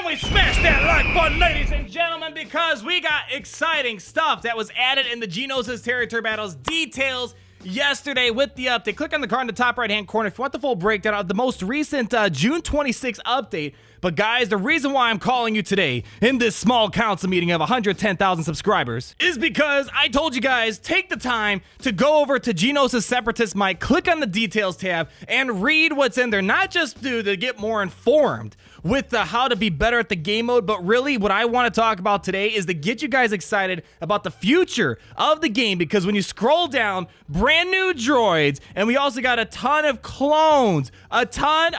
we smash that like button, ladies and gentlemen, because we got exciting stuff that was added in the Geonosis territory battles details yesterday with the update. Click on the card in the top right hand corner if you want the full breakdown of the most recent June 26th update. But guys, the reason why I'm calling you today in this small council meeting of 110,000 subscribers is because I told you guys, take the time to go over to Geonosis Separatist Mike, click on the details tab, and read what's in there. Not just to get more informed with how to be better at the game mode, but really what I want to talk about today is to get you guys excited about the future of the game, because when you scroll down, brand new droids, and we also got a ton of clones, a ton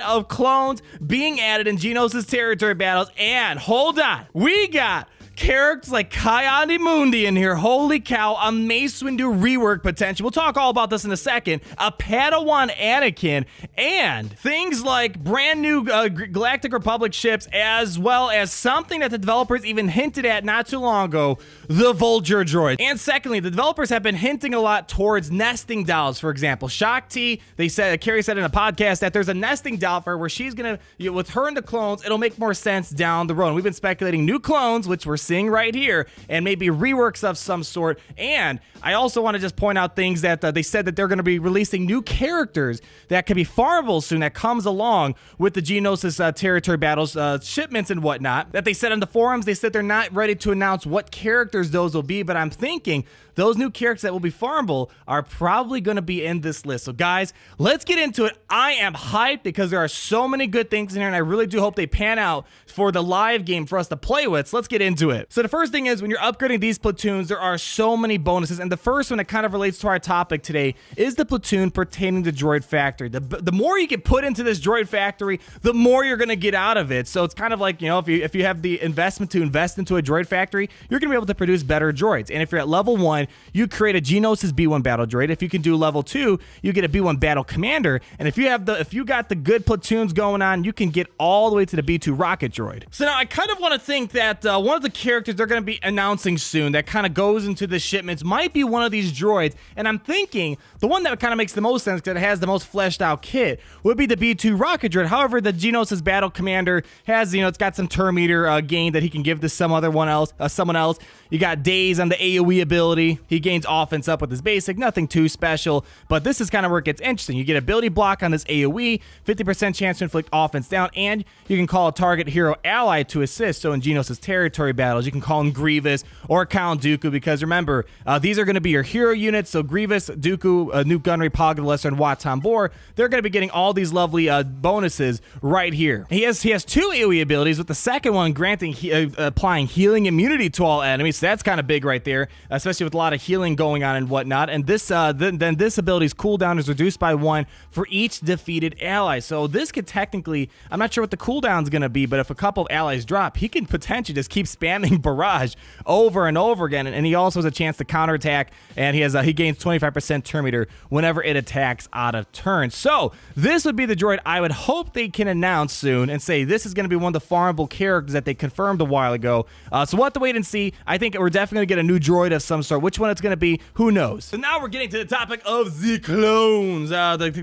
of clones being added in Geonosis territory battles. And hold on, we got characters like KI-ADI-MUNDI in here. Holy cow, a Mace Windu rework potential. We'll talk all about this in a second. A Padawan Anakin, and things like brand new Galactic Republic ships, as well as something that the developers even hinted at not too long ago, the Vulture droid. And secondly, the developers have been hinting a lot towards nesting dolls. For example, Shakti, they said, Carrie said in a podcast that there's a nesting doll for her where she's gonna, with her and the clones, it'll make more sense down the road. And we've been speculating new clones, which we're seeing right here, and maybe reworks of some sort. And I also want to just point out things that they said that they're going to be releasing new characters that could be farmable soon, that comes along with the Geonosis territory battles, shipments and whatnot, that they said on the forums. They said they're not ready to announce what characters those will be, but I'm thinking those new characters that will be farmable are probably going to be in this list. So guys, let's get into it. I am hyped because there are so many good things in here, and I really do hope they pan out for the live game for us to play with. So let's get into it. So the first thing is, when you're upgrading these platoons, there are so many bonuses, and the first one that kind of relates to our topic today is the platoon pertaining to Droid Factory. The more you can put into this Droid Factory, the more you're going to get out of it. So it's kind of like, you know, if you have the investment to invest into a Droid Factory, you're going to be able to produce better droids. And if you're at level 1, you create a Geonosis B1 battle droid. If you can do level 2, you get a B1 battle commander. And if you got the good platoons going on, you can get all the way to the B2 rocket droid. So now I kind of want to think that one of the characters they're going to be announcing soon that kind of goes into the shipments might be one of these droids. And I'm thinking the one that kind of makes the most sense, because it has the most fleshed out kit, would be the B2 rocket droid. However, the Geonosis battle commander has, you know, it's got some turn meter gain that he can give to someone else. You got days on the AoE ability. He gains offense up with his basic, nothing too special, but this is kind of where it gets interesting. You get ability block on this AoE, 50% chance to inflict offense down, and you can call a target hero ally to assist. So in Geonosis territory battles, you can call him Grievous or Count Dooku, because remember, these are going to be your hero units. So Grievous, Dooku, Nuke Gunnery, Pog the Lesser, and Wat Tambor, they're going to be getting all these lovely bonuses right here. He has 2 AoE abilities, with the second one granting applying healing immunity to all enemies. So that's kind of big right there, especially with a lot of healing going on and whatnot. And this then this ability's cooldown is reduced by 1 for each defeated ally. So this could technically, I'm not sure what the cooldown's going to be, but if a couple of allies drop, he can potentially just keep spamming barrage over and over again. And he also has a chance to counterattack, and he gains 25% turn meter whenever it attacks out of turn. So this would be the droid I would hope they can announce soon and say this is going to be one of the farmable characters that they confirmed a while ago. So we'll have to wait and see. I think we're definitely going to get a new droid of some sort. Which one it's going to be, who knows? So now we're getting to the topic of the clones.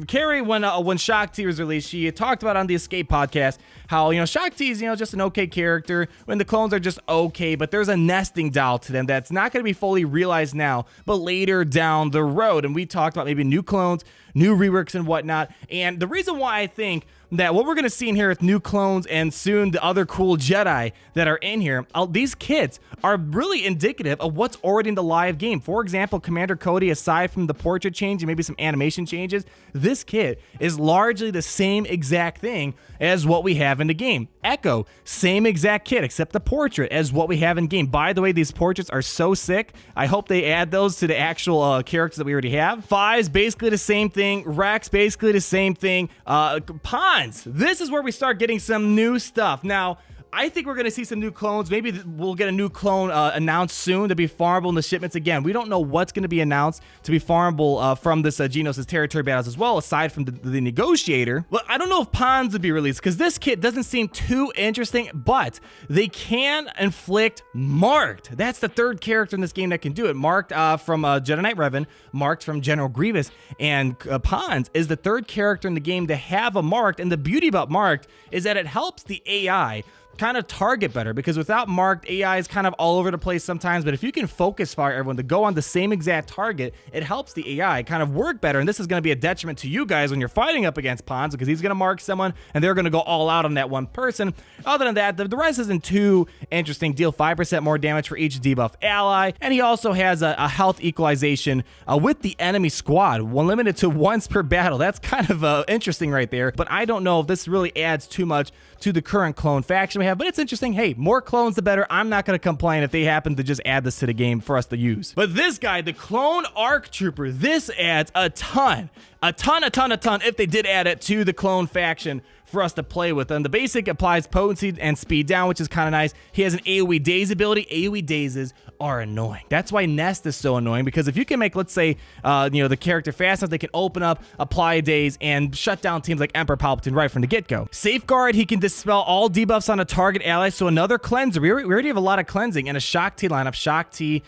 Carrie, when Shakti was released, she talked about on the Escape podcast how, you know, Shakti is, you know, just an okay character, when the clones are just okay, but there's a nesting doll to them that's not going to be fully realized now, but later down the road. And we talked about maybe new clones, new reworks and whatnot. And the reason why I think that what we're going to see in here with new clones and soon the other cool Jedi that are in here, these kits are really indicative of what's already in the live game. For example, Commander Cody, aside from the portrait change and maybe some animation changes, this kit is largely the same exact thing as what we have in the game. Echo, same exact kit except the portrait as what we have in game. By the way, these portraits are so sick. I hope they add those to the actual characters that we already have. Fives, basically the same thing. Rex, basically the same thing. Pons, this is where we start getting some new stuff. Now, I think we're going to see some new clones. Maybe we'll get a new clone announced soon to be farmable in the shipments. Again, we don't know what's going to be announced to be farmable from this Geonosis territory battles as well, aside from the negotiator. Well, I don't know if Pons would be released, because this kit doesn't seem too interesting, but they can inflict marked. That's the third character in this game that can do it. Marked from Jedi Knight Revan, marked from General Grievous, and Pons is the third character in the game to have a marked. And the beauty about marked is that it helps the AI kind of target better, because without marked, AI is kind of all over the place sometimes, but if you can focus fire everyone to go on the same exact target, it helps the AI kind of work better, and this is going to be a detriment to you guys when you're fighting up against pawns, because he's going to mark someone and they're going to go all out on that one person. Other than that, the rest isn't too interesting. Deal 5% more damage for each debuff ally, and he also has a health equalization with the enemy squad, limited to once per battle. That's kind of interesting right there, but I don't know if this really adds too much to the current clone faction we have, but it's interesting. Hey, more clones the better. I'm not going to complain if they happen to just add this to the game for us to use. But this guy, the Clone Arc Trooper, this adds a ton if they did add it to the clone faction for us to play with. And the basic applies potency and speed down, which is kind of nice. He has an AoE daze ability. AoE dazes are annoying. That's why Nest is so annoying, because if you can make, let's say, the character fast enough, they can open up, apply a daze, and shut down teams like Emperor Palpatine right from the get-go. Safeguard, he can dispel all debuffs on a target ally, so another cleanser. We already have a lot of cleansing in a Shaak Ti lineup. Shaak Ti,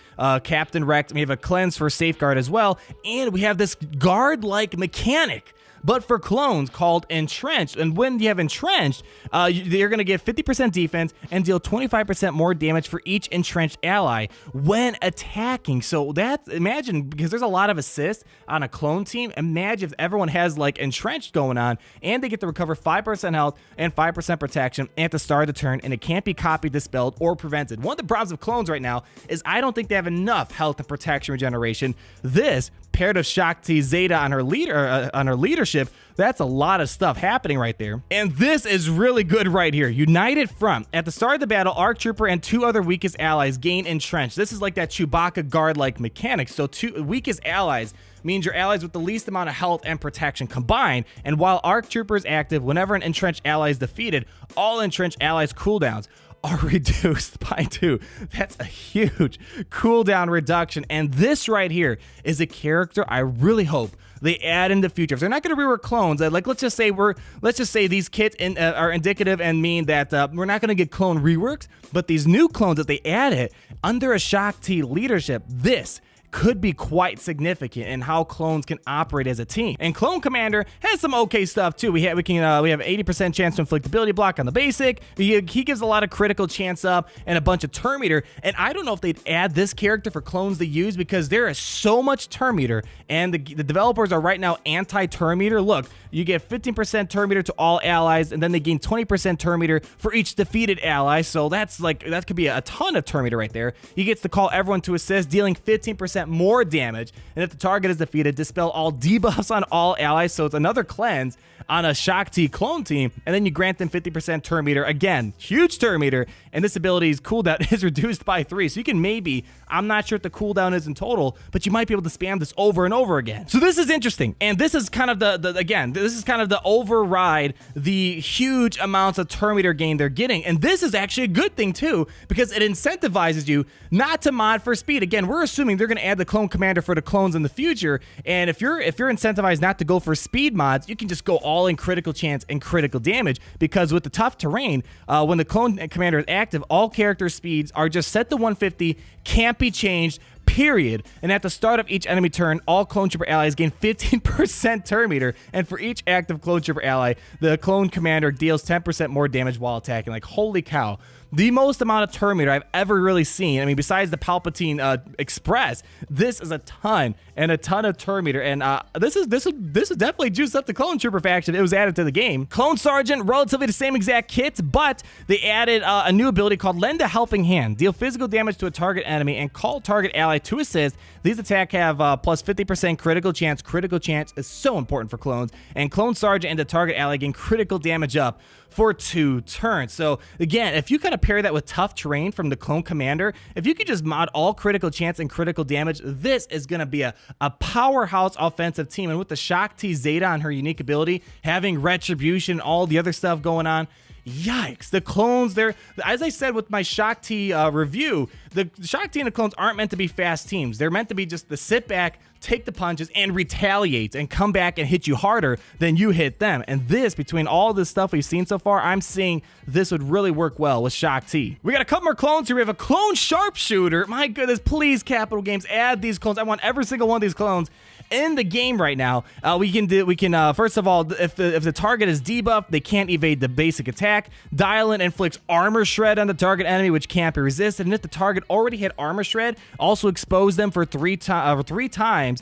Captain Rex. We have a cleanse for Safeguard as well, and we have this guard-like mechanic, but for clones, called Entrenched. And when you have Entrenched, you're going to get 50% defense and deal 25% more damage for each entrenched ally when attacking. So that's, imagine, because there's a lot of assists on a clone team, imagine if everyone has like Entrenched going on, and they get to recover 5% health and 5% protection at the start of the turn, and it can't be copied, dispelled, or prevented. One of the problems of clones right now is I don't think they have enough health and protection regeneration. This, paired with Shaak Ti Zeta on her leadership, that's a lot of stuff happening right there. And this is really good right here. United Front. At the start of the battle, Arc Trooper and 2 other weakest allies gain Entrenched. This is like that Chewbacca guard-like mechanic. So 2 weakest allies means your allies with the least amount of health and protection combined. And while Arc Trooper is active, whenever an entrenched ally is defeated, all entrenched allies' cooldowns are reduced by 2. That's a huge cooldown reduction. And this right here is a character I really hope they add in the future. If they're not going to rework clones, like let's just say these kits are indicative and mean that we're not going to get clone reworks, but these new clones that they added under a Shaak Ti leadership, this could be quite significant in how clones can operate as a team. And Clone Commander has some okay stuff too. We have 80% chance to inflict ability block on the basic. He gives a lot of critical chance up and a bunch of turn meter. And I don't know if they'd add this character for clones to use, because there is so much turn meter, and the developers are right now anti-turn meter. Look, you get 15% turn meter to all allies, and then they gain 20% turn meter for each defeated ally. So that's like, that could be a ton of turn meter right there. He gets to call everyone to assist, dealing 15% more damage, and if the target is defeated, dispel all debuffs on all allies. So it's another cleanse on a Shaak Ti clone team, and then you grant them 50% turn meter. Again, huge turn meter, and this ability's cooldown is reduced by 3. So you can maybe, I'm not sure what the cooldown is in total, but you might be able to spam this over and over again. So this is interesting, and this is kind of this is kind of the override the huge amounts of turn meter gain they're getting. And this is actually a good thing too, because it incentivizes you not to mod for speed. Again, we're assuming they're going to add the Clone Commander for the clones in the future, and if you're incentivized not to go for speed mods, you can just go all in critical chance and critical damage, because with the tough terrain, when the Clone Commander is active, all character speeds are just set to 150, can't be changed, period. And at the start of each enemy turn, all Clone Trooper allies gain 15% turn meter, and for each active Clone Trooper ally, the Clone Commander deals 10% more damage while attacking. Like, holy cow. The most amount of turn meter I've ever really seen. I mean, besides the Palpatine Express, this is a ton of turn meter, and this is definitely juiced up the Clone Trooper faction. It was added to the game. Clone Sergeant, relatively the same exact kit, but they added a new ability called Lend a Helping Hand. Deal physical damage to a target enemy and call target ally to assist. These attacks have plus 50% critical chance. Critical chance is so important for clones, and Clone Sergeant and the target ally gain critical damage up for 2 turns. So again, if you kind of pair that with tough terrain from the Clone Commander, if you could just mod all critical chance and critical damage, this is going to be a powerhouse offensive team. And with the Shaak Ti Zeta on her unique ability, having retribution, all the other stuff going on, yikes, the clones there. As I said with my Shaak Ti review, the Shock T and the clones aren't meant to be fast teams. They're meant to be just the sit back, take the punches, and retaliate and come back and hit you harder than you hit them. And this, between all this stuff we've seen so far, I'm seeing this would really work well with Shock T. We got a couple more clones here. We have a clone Sharpshooter. My goodness, please, Capital Games, add these clones. I want every single one of these clones in the game right now. We can first of all, if the target is debuffed, they can't evade the basic attack. Dial in inflicts armor shred on the target enemy, which can't be resisted. And if the target already hit armor shred, also expose them for three times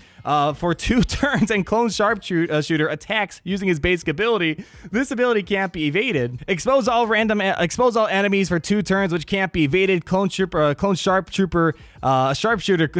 for 2 turns, and clone Sharpshooter attacks using his basic ability. This ability can't be evaded. Expose all enemies for 2 turns, which can't be evaded. Clone Sharpshooter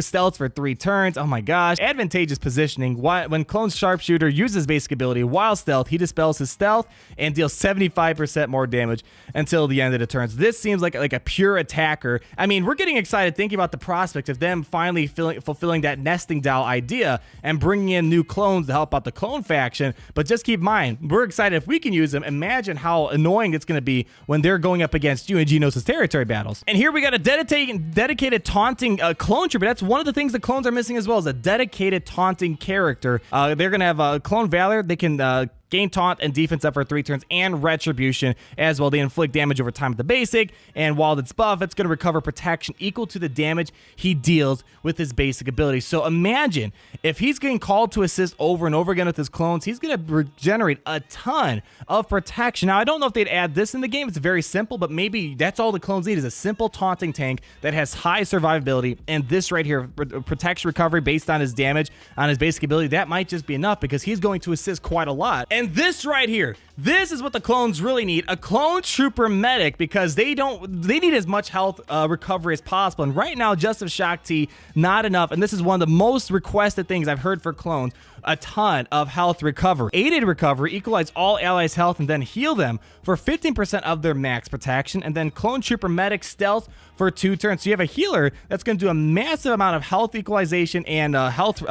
stealth for 3 turns. Oh my gosh. Advantageous positioning. When clone Sharpshooter uses basic ability while stealth, he dispels his stealth and deals 75% more damage until the end of the turns. This seems like a pure attacker. I mean, we're getting excited thinking about the prospect of them finally fulfilling that nesting doll idea and bringing in new clones to help out the clone faction. But just keep in mind, we're excited if we can use them. Imagine how annoying it's going to be when they're going up against you in Geonosis territory battles. And here we got a dedicated taunting clone trooper. That's one of the things the clones are missing as well, is a dedicated taunting character. They're going to have a clone Valor. They can gain taunt and defense up for 3 turns, and retribution as well. They inflict damage over time with the basic, and while it's buff, it's going to recover protection equal to the damage he deals with his basic ability. So imagine if he's getting called to assist over and over again with his clones, he's going to regenerate a ton of protection. Now, I don't know if they'd add this in the game. It's very simple, but maybe that's all the clones need, is a simple taunting tank that has high survivability, and this right here, protection recovery based on his damage on his basic ability, that might just be enough because he's going to assist quite a lot. And this right here, this is what the clones really need, a clone trooper medic, because they need as much health recovery as possible. And right now, just of Shock T, not enough. And this is one of the most requested things I've heard for clones, a ton of health recovery. Aided recovery, equalize all allies' health and then heal them for 15% of their max protection. And then clone trooper medic stealth for 2 turns. So you have a healer that's going to do a massive amount of health equalization and health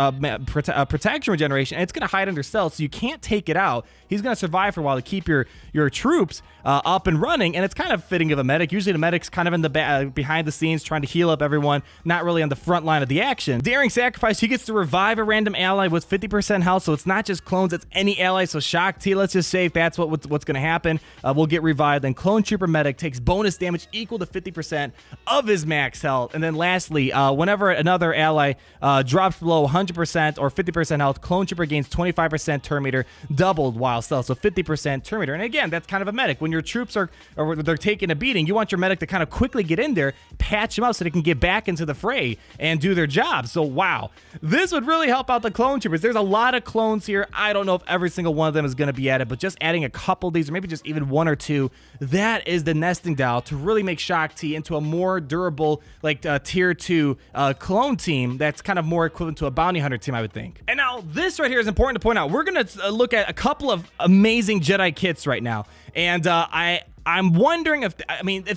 protection regeneration, and it's going to hide under stealth, so you can't take it out. He's going to survive for a while to keep your troops up and running, and it's kind of fitting of a medic. Usually the medic's kind of in the behind the scenes trying to heal up everyone, not really on the front line of the action. Daring Sacrifice, he gets to revive a random ally with 50% health, so it's not just clones, it's any ally. So Shock T, let's just say if that's what's going to happen, will get revived. Then Clone Trooper Medic takes bonus damage equal to 50% of his max health. And then lastly, whenever another ally drops below 100% or 50% health, Clone Trooper gains 25% turn meter, doubled while stealth, so 50% turn meter. And again, that's kind of a medic. When your troops they're taking a beating, you want your medic to kind of quickly get in there, patch them up so they can get back into the fray and do their job. So wow, this would really help out the Clone Troopers. There's a lot of clones here. I don't know if every single one of them is going to be added, but just adding a couple of these, or maybe just even 1 or 2, that is the nesting doll to really make Shock T into a more durable, like tier 2 clone team that's kind of more equivalent to a bounty hunter team, I would think. And now this right here is important to point out. We're going to look at a couple of amazing Jedi kits right now, and I'm wondering if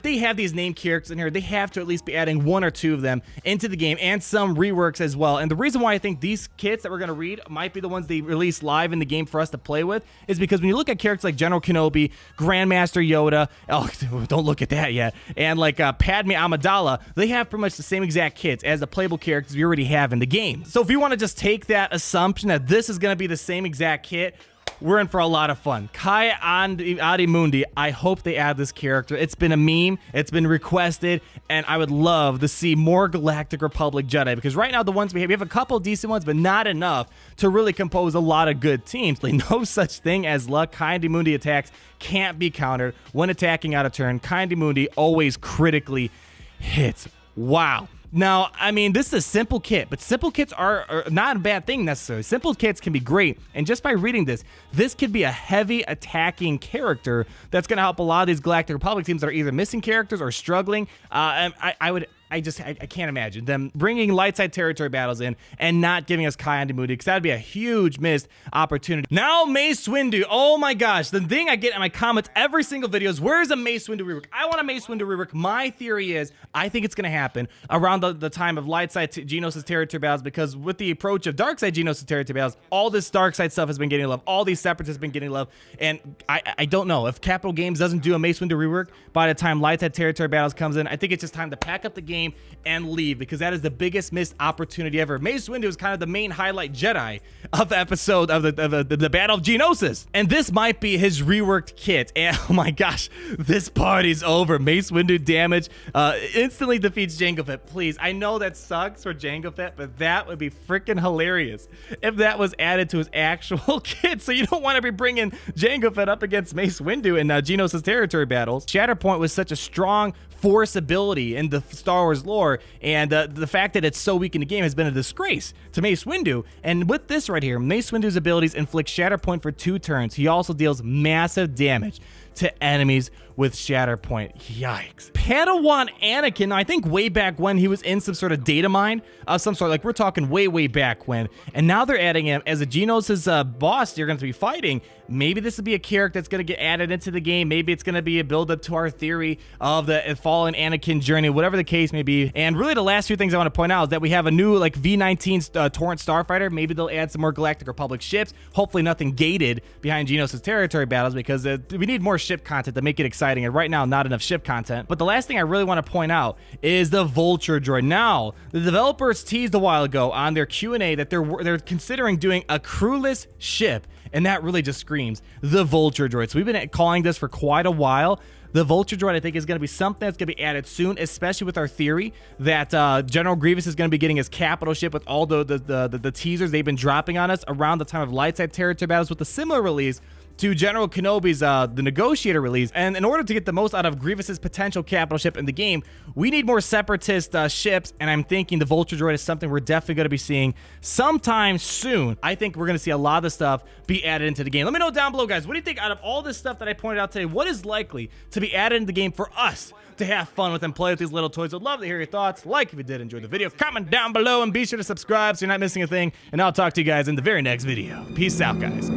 they have these named characters in here, they have to at least be adding 1 or 2 of them into the game, and some reworks as well. And the reason why I think these kits that we're going to read might be the ones they release live in the game for us to play with is because when you look at characters like General Kenobi, Grandmaster Yoda, oh, don't look at that yet, and like Padme Amidala, they have pretty much the same exact kits as the playable characters we already have in the game. So if you want to just take that assumption that this is going to be the same exact kit, we're in for a lot of fun. KI-ADI-MUNDI, I hope they add this character. It's been a meme, it's been requested, and I would love to see more Galactic Republic Jedi, because right now the ones we have a couple decent ones, but not enough to really compose a lot of good teams. Like, no such thing as luck. KI-ADI-MUNDI attacks can't be countered when attacking out of turn. KI-ADI-MUNDI always critically hits. Wow. Now, I mean, this is a simple kit, but simple kits are not a bad thing necessarily. Simple kits can be great, and just by reading this could be a heavy attacking character that's going to help a lot of these Galactic Republic teams that are either missing characters or struggling. I can't imagine them bringing light side territory battles in and not giving us KI-ADI-MUNDI, because that would be a huge missed opportunity. Now, Mace Windu. Oh my gosh. The thing I get in my comments every single video is, where's a Mace Windu rework? I want a Mace Windu rework. My theory is, I think it's going to happen around the time of light side Geonosis territory battles, because with the approach of dark side Geonosis territory battles, all this dark side stuff has been getting love. All these separatists have been getting love. And I don't know if Capital Games doesn't do a Mace Windu rework by the time light side territory battles comes in. I think it's just time to pack up the game game and leave, because that is the biggest missed opportunity ever. Mace Windu is kind of the main highlight Jedi of the episode of the Battle of Geonosis, and this might be his reworked kit. And oh my gosh, this party's over. Mace Windu damage instantly defeats Jango Fett. Please, I know that sucks for Jango Fett, but that would be freaking hilarious if that was added to his actual kit. So you don't want to be bringing Jango Fett up against Mace Windu in Geonosis territory battles. Shatterpoint was such a strong force ability in the Star Wars lore, and the fact that it's so weak in the game has been a disgrace to Mace Windu. And with this right here, Mace Windu's abilities inflict Shatterpoint for 2 turns. He also deals massive damage to enemies with Shatterpoint. Yikes. Padawan Anakin, I think way back when he was in some sort of data mine of some sort, like we're talking way back when, and now they're adding him as a Geonosis boss you're going to be fighting. Maybe this will be a character that's going to get added into the game. Maybe it's going to be a build-up to our theory of the fallen Anakin journey, whatever the case may be. And really the last few things I want to point out is that we have a new like V-19 Torrent Starfighter. Maybe they'll add some more Galactic Republic ships. Hopefully nothing gated behind Geonosis territory battles, because we need more ship content to make it exciting, and right now not enough ship content. But the last thing I really want to point out is the Vulture droid. Now, the developers teased a while ago on their Q&A that they're considering doing a crewless ship, and that really just screams the Vulture droid. So we've been calling this for quite a while. The Vulture droid, I think, is going to be something that's going to be added soon, especially with our theory that General Grievous is going to be getting his capital ship with all the teasers they've been dropping on us around the time of Lightside territory battles, with a similar release to General Kenobi's the Negotiator release. And in order to get the most out of Grievous's potential capital ship in the game, we need more Separatist ships, and I'm thinking the Vulture droid is something we're definitely going to be seeing sometime soon. I think we're going to see a lot of the stuff be added into the game. Let me know down below, guys, what do you think out of all this stuff that I pointed out today? What is likely to be added into the game for us to have fun with and play with these little toys? I'd love to hear your thoughts. Like if you did enjoy the video, comment down below, and be sure to subscribe so you're not missing a thing, and I'll talk to you guys in the very next video. Peace out, guys.